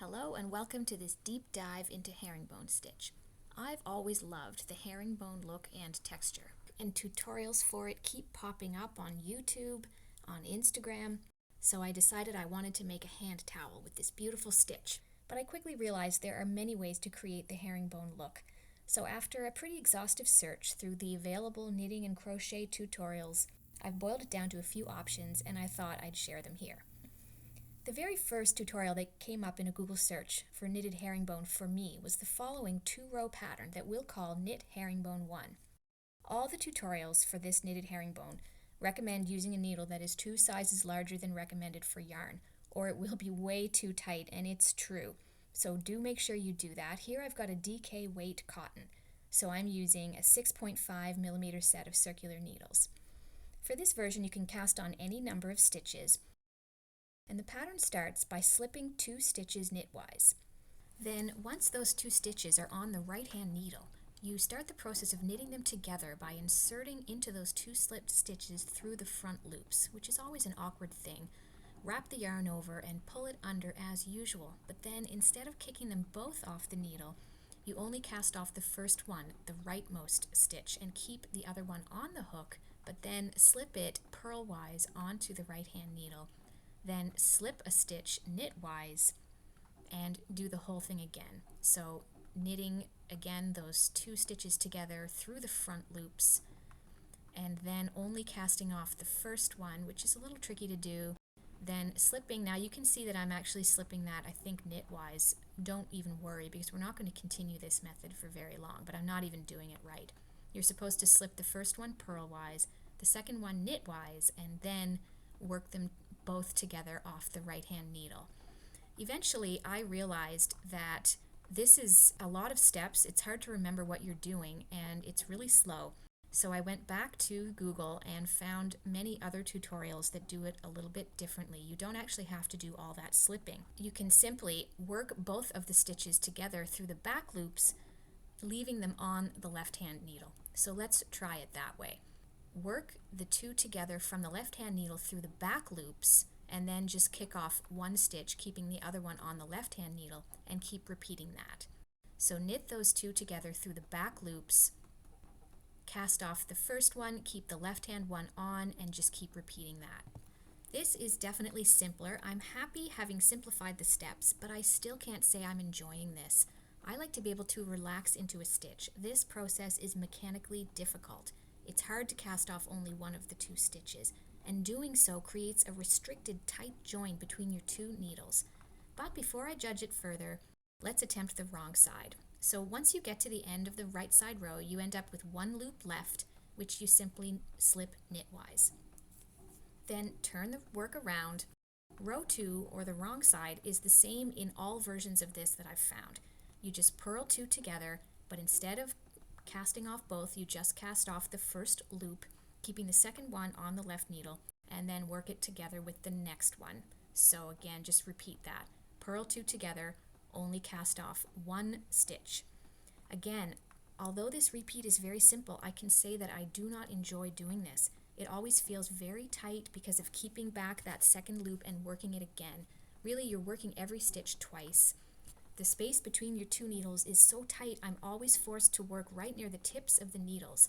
Hello and welcome to this deep dive into herringbone stitch. I've always loved the herringbone look and texture, and tutorials for it keep popping up on YouTube, on Instagram, so I decided I wanted to make a hand towel with this beautiful stitch. But I quickly realized there are many ways to create the herringbone look. So after a pretty exhaustive search through the available knitting and crochet tutorials, I've boiled it down to a few options and I thought I'd share them here. The very first tutorial that came up in a Google search for knitted herringbone for me was the following 2-row pattern that we'll call Knit Herringbone 1. All the tutorials for this knitted herringbone recommend using a needle that is 2 sizes larger than recommended for yarn, or it will be way too tight, and it's true. So do make sure you do that. Here I've got a DK weight cotton, so I'm using a 6.5mm set of circular needles. For this version you can cast on any number of stitches, and the pattern starts by slipping 2 stitches knitwise. Then, once those 2 stitches are on the right-hand needle, you start the process of knitting them together by inserting into those 2 slipped stitches through the front loops, which is always an awkward thing. Wrap the yarn over and pull it under as usual, but then instead of kicking them both off the needle, you only cast off the first one, the rightmost stitch, and keep the other one on the hook, but then slip it purlwise onto the right-hand needle. Then slip a stitch knitwise and do the whole thing again. So knitting again those 2 stitches together through the front loops, and then only casting off the first one, which is a little tricky to do. Then slipping. Now you can see that I'm actually slipping that, I think, knitwise. Don't even worry, because we're not going to continue this method for very long, but I'm not even doing it right. You're supposed to slip the first one purlwise, the second one knitwise, and then work them both together off the right-hand needle. Eventually, I realized that this is a lot of steps. It's hard to remember what you're doing, and it's really slow. So I went back to Google and found many other tutorials that do it a little bit differently. You don't actually have to do all that slipping. You can simply work both of the stitches together through the back loops, leaving them on the left-hand needle. So let's try it that way. Work the 2 together from the left-hand needle through the back loops, and then just kick off 1 stitch, keeping the other one on the left-hand needle, and keep repeating that. So knit those 2 together through the back loops, cast off the first one, keep the left-hand one on, and just keep repeating that. This is definitely simpler. I'm happy having simplified the steps, but I still can't say I'm enjoying this. I like to be able to relax into a stitch. This process is mechanically difficult. It's hard to cast off only one of the 2 stitches, and doing so creates a restricted tight join between your 2 needles. But before I judge it further, let's attempt the wrong side. So once you get to the end of the right side row, you end up with 1 loop left, which you simply slip knitwise. Then turn the work around. Row 2, or the wrong side, is the same in all versions of this that I've found. You just purl 2 together, but instead of casting off both, you just cast off the first loop, keeping the second one on the left needle, and then work it together with the next one. So again, just repeat that. Purl 2 together, only cast off 1 stitch. Again, although this repeat is very simple, I can say that I do not enjoy doing this. It always feels very tight because of keeping back that second loop and working it again. Really, you're working every stitch twice. The space between your 2 needles is so tight, I'm always forced to work right near the tips of the needles,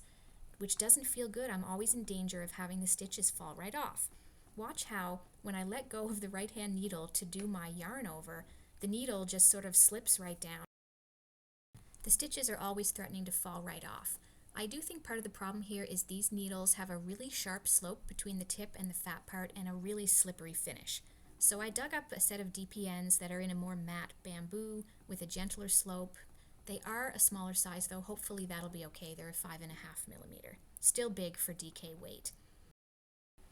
which doesn't feel good. I'm always in danger of having the stitches fall right off. Watch how, when I let go of the right-hand needle to do my yarn over, the needle just sort of slips right down. The stitches are always threatening to fall right off. I do think part of the problem here is these needles have a really sharp slope between the tip and the fat part and a really slippery finish. So I dug up a set of DPNs that are in a more matte bamboo with a gentler slope. They are a smaller size though, hopefully that'll be okay. They're a 5.5mm. Still big for DK weight.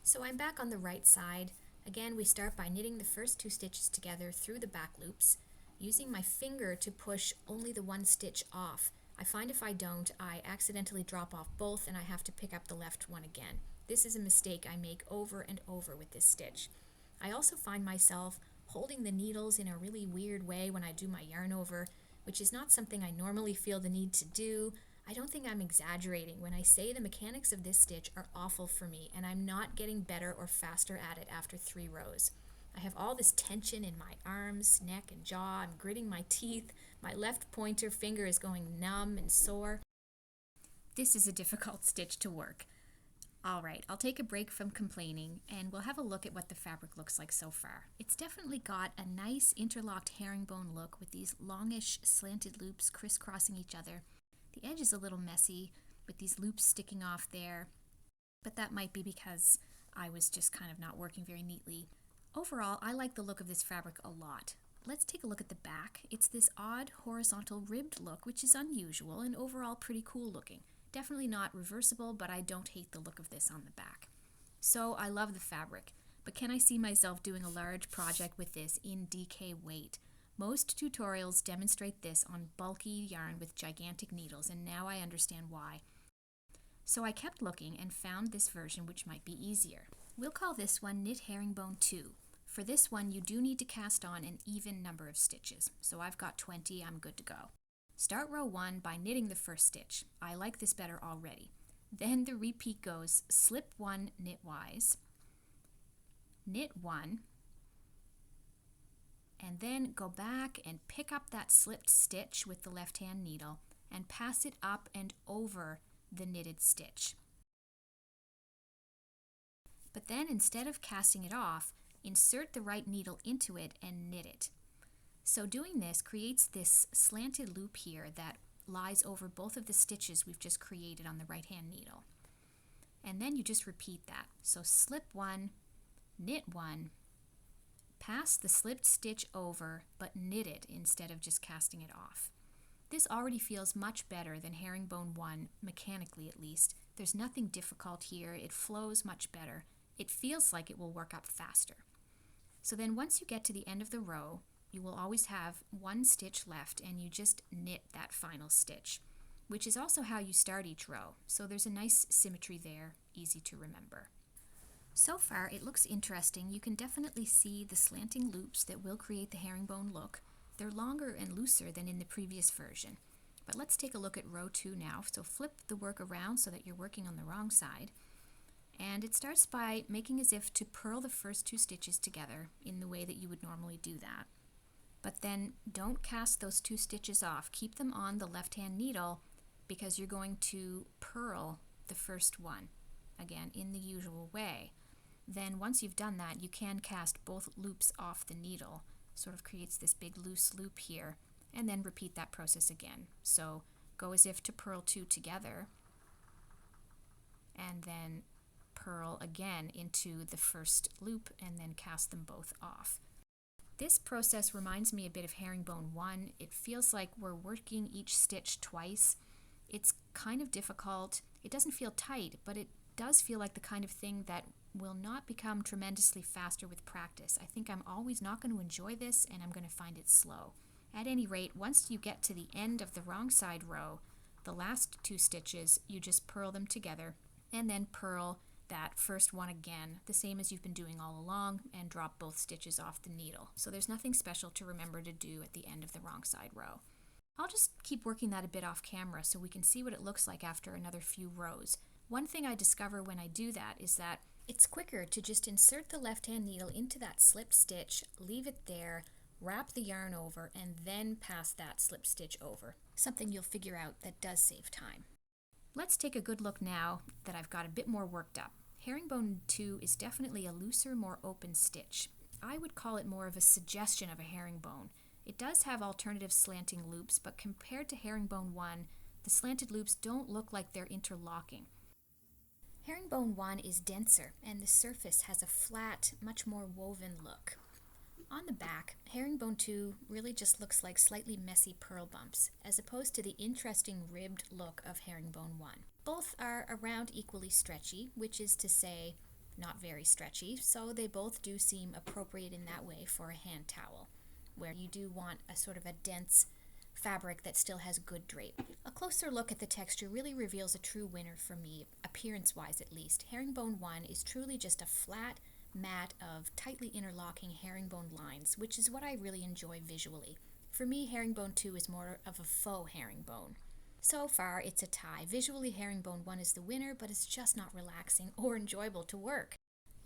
So I'm back on the right side. Again, we start by knitting the first 2 stitches together through the back loops, using my finger to push only the 1 stitch off. I find if I don't, I accidentally drop off both and I have to pick up the left one again. This is a mistake I make over and over with this stitch. I also find myself holding the needles in a really weird way when I do my yarn over, which is not something I normally feel the need to do. I don't think I'm exaggerating when I say the mechanics of this stitch are awful for me, and I'm not getting better or faster at it after 3 rows. I have all this tension in my arms, neck, and jaw. I'm gritting my teeth. My left pointer finger is going numb and sore. This is a difficult stitch to work. All right, I'll take a break from complaining and we'll have a look at what the fabric looks like so far. It's definitely got a nice interlocked herringbone look with these longish slanted loops crisscrossing each other. The edge is a little messy with these loops sticking off there, but that might be because I was just kind of not working very neatly. Overall, I like the look of this fabric a lot. Let's take a look at the back. It's this odd horizontal ribbed look, which is unusual and overall pretty cool looking. Definitely not reversible, but I don't hate the look of this on the back. So I love the fabric, but can I see myself doing a large project with this in DK weight? Most tutorials demonstrate this on bulky yarn with gigantic needles, and now I understand why. So I kept looking and found this version which might be easier. We'll call this one Knit Herringbone 2. For this one, you do need to cast on an even number of stitches. So I've got 20, I'm good to go. Start row 1 by knitting the first stitch. I like this better already. Then the repeat goes slip 1 knitwise, knit 1, and then go back and pick up that slipped stitch with the left hand needle and pass it up and over the knitted stitch. But then instead of casting it off, insert the right needle into it and knit it. So doing this creates this slanted loop here that lies over both of the stitches we've just created on the right hand needle. And then you just repeat that. So slip 1, knit 1, pass the slipped stitch over, but knit it instead of just casting it off. This already feels much better than Herringbone 1, mechanically at least. There's nothing difficult here. It flows much better. It feels like it will work up faster. So then once you get to the end of the row, you will always have one stitch left and you just knit that final stitch, which is also how you start each row. So there's a nice symmetry there, easy to remember. So far it looks interesting. You can definitely see the slanting loops that will create the herringbone look. They're longer and looser than in the previous version. But let's take a look at row 2 now. So flip the work around so that you're working on the wrong side. And it starts by making as if to purl the first 2 stitches together in the way that you would normally do that. But then don't cast those 2 stitches off. Keep them on the left-hand needle because you're going to purl the first one, again, in the usual way. Then once you've done that, you can cast both loops off the needle. Sort of creates this big loose loop here, and then repeat that process again. So go as if to purl 2 together, and then purl again into the first loop, and then cast them both off. This process reminds me a bit of Herringbone 1. It feels like we're working each stitch twice. It's kind of difficult. It doesn't feel tight, but it does feel like the kind of thing that will not become tremendously faster with practice. I think I'm always not going to enjoy this and I'm going to find it slow. At any rate, once you get to the end of the wrong side row, the last 2 stitches, you just purl them together and then purl that first one again, the same as you've been doing all along, and drop both stitches off the needle. So there's nothing special to remember to do at the end of the wrong side row. I'll just keep working that a bit off camera so we can see what it looks like after another few rows. One thing I discover when I do that is that it's quicker to just insert the left-hand needle into that slipped stitch, leave it there, wrap the yarn over, and then pass that slipped stitch over. Something you'll figure out that does save time. Let's take a good look now that I've got a bit more worked up. Herringbone 2 is definitely a looser, more open stitch. I would call it more of a suggestion of a herringbone. It does have alternative slanting loops, but compared to Herringbone 1, the slanted loops don't look like they're interlocking. Herringbone 1 is denser, and the surface has a flat, much more woven look. On the back, Herringbone 2 really just looks like slightly messy purl bumps, as opposed to the interesting ribbed look of Herringbone 1. Both are around equally stretchy, which is to say, not very stretchy, so they both do seem appropriate in that way for a hand towel, where you do want a sort of a dense fabric that still has good drape. A closer look at the texture really reveals a true winner for me, appearance-wise at least. Herringbone 1 is truly just a flat mat of tightly interlocking herringbone lines, which is what I really enjoy visually. For me, Herringbone 2 is more of a faux herringbone. So far, it's a tie. Visually, Herringbone 1 is the winner, but it's just not relaxing or enjoyable to work.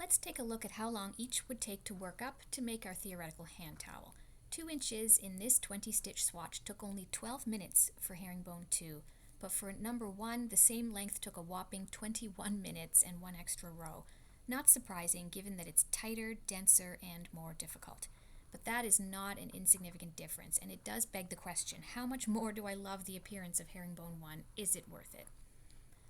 Let's take a look at how long each would take to work up to make our theoretical hand towel. 2 inches in this 20 stitch swatch took only 12 minutes for herringbone 2, but for number 1 the same length took a whopping 21 minutes and 1 extra row. Not surprising given that it's tighter, denser, and more difficult. But that is not an insignificant difference, and it does beg the question, how much more do I love the appearance of herringbone 1? Is it worth it?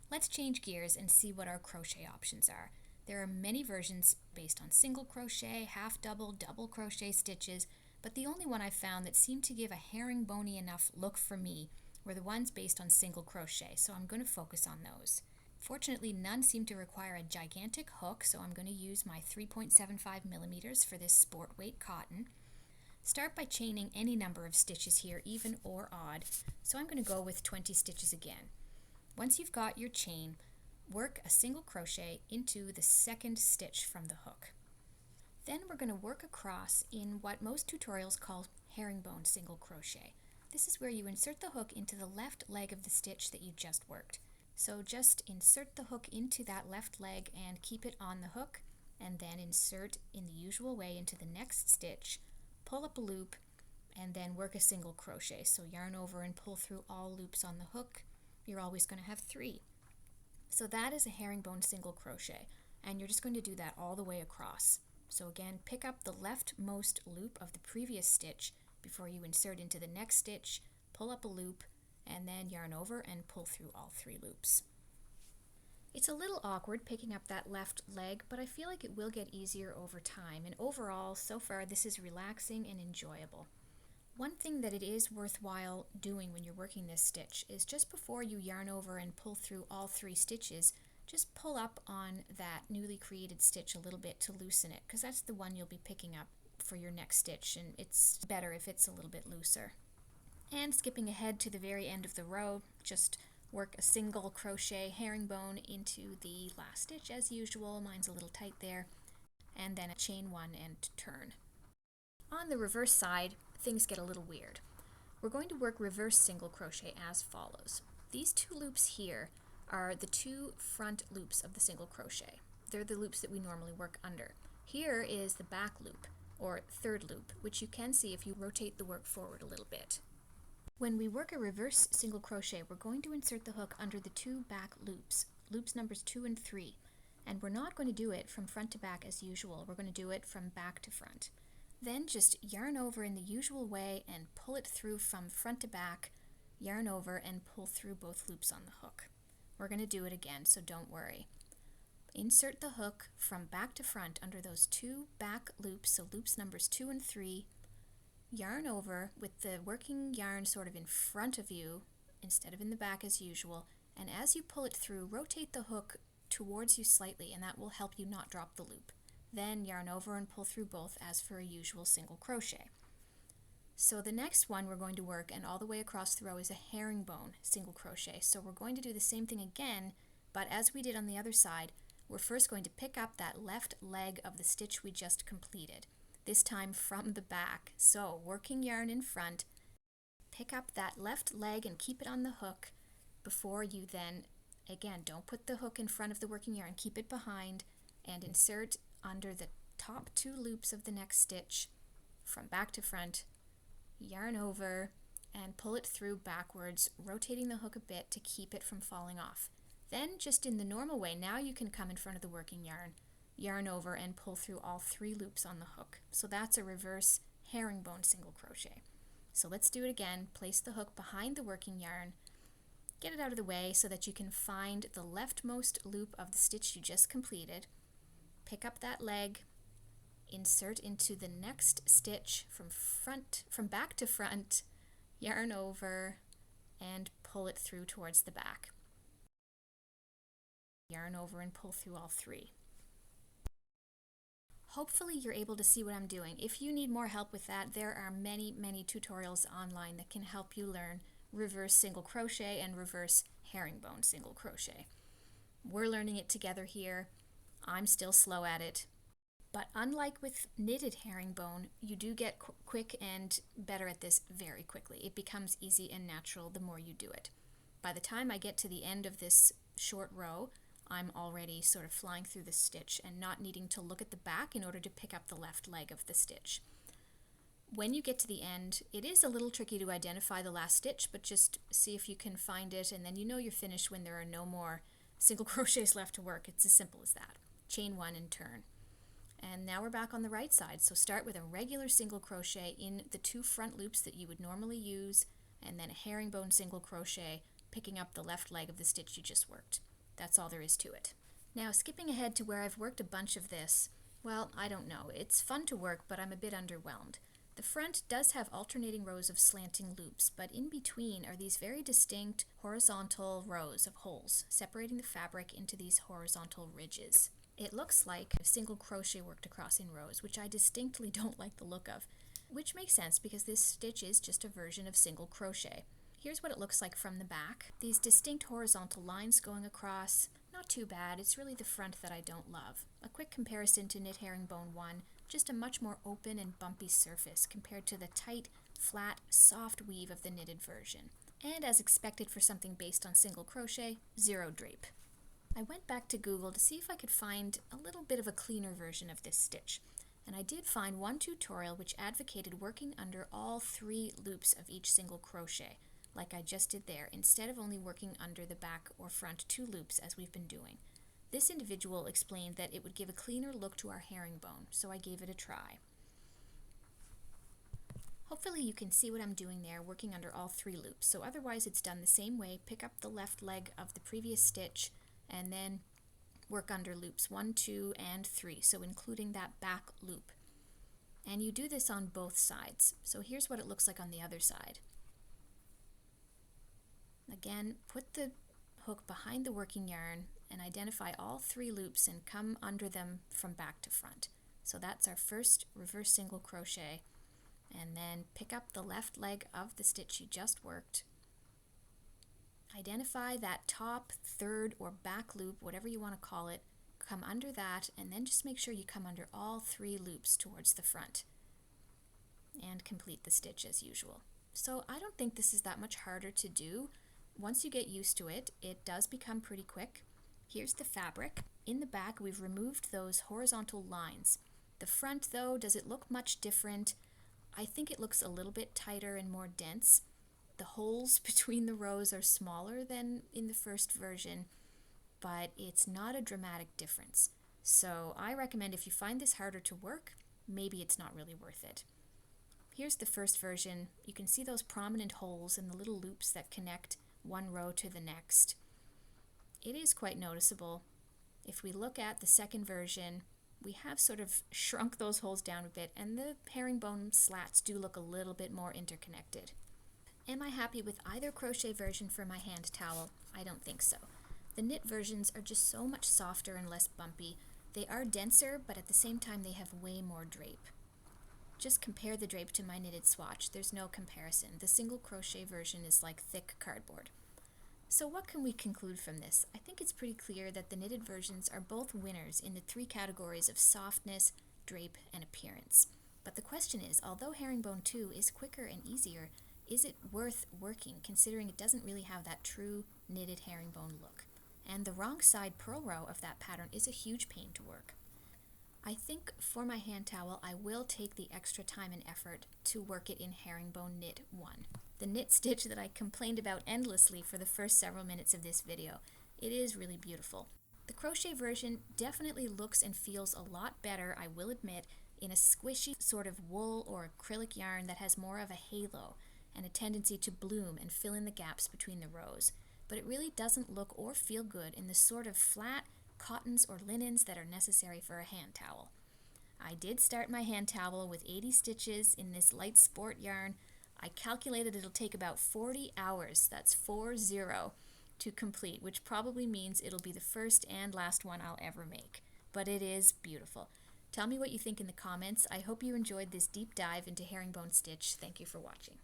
Let's change gears and see what our crochet options are. There are many versions based on single crochet, half double, double crochet stitches, but the only one I found that seemed to give a herringbone-y enough look for me were the ones based on single crochet, so I'm going to focus on those. Fortunately, none seem to require a gigantic hook, so I'm going to use my 3.75 millimeters for this sport weight cotton. Start by chaining any number of stitches here, even or odd, so I'm going to go with 20 stitches again. Once you've got your chain, work a single crochet into the second stitch from the hook. Then we're going to work across in what most tutorials call herringbone single crochet. This is where you insert the hook into the left leg of the stitch that you just worked. So just insert the hook into that left leg and keep it on the hook, and then insert in the usual way into the next stitch, pull up a loop, and then work a single crochet. So yarn over and pull through all loops on the hook. You're always going to have 3. So that is a herringbone single crochet, and you're just going to do that all the way across. So again, pick up the leftmost loop of the previous stitch before you insert into the next stitch, pull up a loop, and then yarn over and pull through all 3 loops. It's a little awkward picking up that left leg, but I feel like it will get easier over time, and overall, so far, this is relaxing and enjoyable. One thing that it is worthwhile doing when you're working this stitch is just before you yarn over and pull through all 3 stitches, just pull up on that newly created stitch a little bit to loosen it, because that's the one you'll be picking up for your next stitch, and it's better if it's a little bit looser. And skipping ahead to the very end of the row, just work a single crochet herringbone into the last stitch as usual. Mine's a little tight there. And then a chain 1 and turn. On the reverse side, things get a little weird. We're going to work reverse single crochet as follows. These 2 loops here are the 2 front loops of the single crochet. They're the loops that we normally work under. Here is the back loop, or third loop, which you can see if you rotate the work forward a little bit. When we work a reverse single crochet, we're going to insert the hook under the 2 back loops, loops numbers 2 and 3, and we're not going to do it from front to back as usual. We're going to do it from back to front. Then just yarn over in the usual way and pull it through from front to back, yarn over and pull through both loops on the hook. We're going to do it again, so don't worry. Insert the hook from back to front under those 2 back loops, so loops numbers 2 and 3, yarn over with the working yarn sort of in front of you instead of in the back as usual, and as you pull it through, rotate the hook towards you slightly, and that will help you not drop the loop. Then yarn over and pull through both as for a usual single crochet. So the next one we're going to work and all the way across the row is a herringbone single crochet. So we're going to do the same thing again, but as we did on the other side, we're first going to pick up that left leg of the stitch we just completed, this time from the back. So working yarn in front, pick up that left leg and keep it on the hook before you then, again, don't put the hook in front of the working yarn, keep it behind, and insert under the top 2 loops of the next stitch from back to front, yarn over and pull it through backwards, rotating the hook a bit to keep it from falling off. Then just in the normal way, now you can come in front of the working yarn, yarn over and pull through all 3 loops on the hook. So that's a reverse herringbone single crochet. So let's do it again. Place the hook behind the working yarn, get it out of the way so that you can find the leftmost loop of the stitch you just completed. Pick up that leg, insert into the next stitch from back to front, yarn over, and pull it through towards the back. Yarn over and pull through all 3. Hopefully you're able to see what I'm doing. If you need more help with that, there are many tutorials online that can help you learn reverse single crochet and reverse herringbone single crochet. We're learning it together here. I'm still slow at it. But unlike with knitted herringbone, you do get quick and better at this very quickly. It becomes easy and natural the more you do it. By the time I get to the end of this short row, I'm already sort of flying through the stitch and not needing to look at the back in order to pick up the left leg of the stitch. When you get to the end, it is a little tricky to identify the last stitch, but just see if you can find it, and then you know you're finished when there are no more single crochets left to work. It's as simple as that. Chain one and turn. And now we're back on the right side, so start with a regular single crochet in the 2 front loops that you would normally use, and then a herringbone single crochet, picking up the left leg of the stitch you just worked. That's all there is to it. Now, skipping ahead to where I've worked a bunch of this, well, I don't know. It's fun to work, but I'm a bit underwhelmed. The front does have alternating rows of slanting loops, but in between are these very distinct horizontal rows of holes, separating the fabric into these horizontal ridges. It looks like a single crochet worked across in rows, which I distinctly don't like the look of, which makes sense because this stitch is just a version of single crochet. Here's what it looks like from the back. These distinct horizontal lines going across, not too bad. It's really the front that I don't love. A quick comparison to Knit Herringbone 1, just a much more open and bumpy surface compared to the tight, flat, soft weave of the knitted version. And as expected for something based on single crochet, 0 drape. I went back to Google to see if I could find a little bit of a cleaner version of this stitch. And I did find one tutorial which advocated working under all 3 loops of each single crochet, like I just did there, instead of only working under the back or front 2 loops as we've been doing. This individual explained that it would give a cleaner look to our herringbone, so I gave it a try. Hopefully you can see what I'm doing there, working under all 3 loops. So otherwise it's done the same way. Pick up the left leg of the previous stitch and then work under loops 1, 2, and 3, so including that back loop. And you do this on both sides. So here's what it looks like on the other side. Again, put the hook behind the working yarn and identify all 3 loops and come under them from back to front. So that's our first reverse single crochet, and then pick up the left leg of the stitch you just worked. Identify that top, third, or back loop, whatever you want to call it, come under that, and then just make sure you come under all 3 loops towards the front and complete the stitch as usual. So I don't think this is that much harder to do. Once you get used to it, it does become pretty quick. Here's the fabric. In the back, we've removed those horizontal lines. The front, though, does it look much different? I think it looks a little bit tighter and more dense. The holes between the rows are smaller than in the first version, but it's not a dramatic difference. So I recommend if you find this harder to work, maybe it's not really worth it. Here's the first version. You can see those prominent holes and the little loops that connect one row to the next. It is quite noticeable. If we look at the second version, we have sort of shrunk those holes down a bit, and the herringbone slats do look a little bit more interconnected. Am I happy with either crochet version for my hand towel? I don't think so. The knit versions are just so much softer and less bumpy. They are denser, but at the same time they have way more drape. Just compare the drape to my knitted swatch. There's no comparison. The single crochet version is like thick cardboard. So what can we conclude from this? I think it's pretty clear that the knitted versions are both winners in the 3 categories of softness, drape, and appearance. But the question is, although Herringbone 2 is quicker and easier, is it worth working, considering it doesn't really have that true knitted herringbone look? And the wrong side purl row of that pattern is a huge pain to work. I think for my hand towel, I will take the extra time and effort to work it in Herringbone Knit 1. The knit stitch that I complained about endlessly for the first several minutes of this video. It is really beautiful. The crochet version definitely looks and feels a lot better, I will admit, in a squishy sort of wool or acrylic yarn that has more of a halo and a tendency to bloom and fill in the gaps between the rows. But it really doesn't look or feel good in the sort of flat cottons or linens that are necessary for a hand towel. I did start my hand towel with 80 stitches in this light sport yarn. I calculated it'll take about 40 hours, that's 40, to complete, which probably means it'll be the first and last one I'll ever make. But it is beautiful. Tell me what you think in the comments. I hope you enjoyed this deep dive into herringbone stitch. Thank you for watching.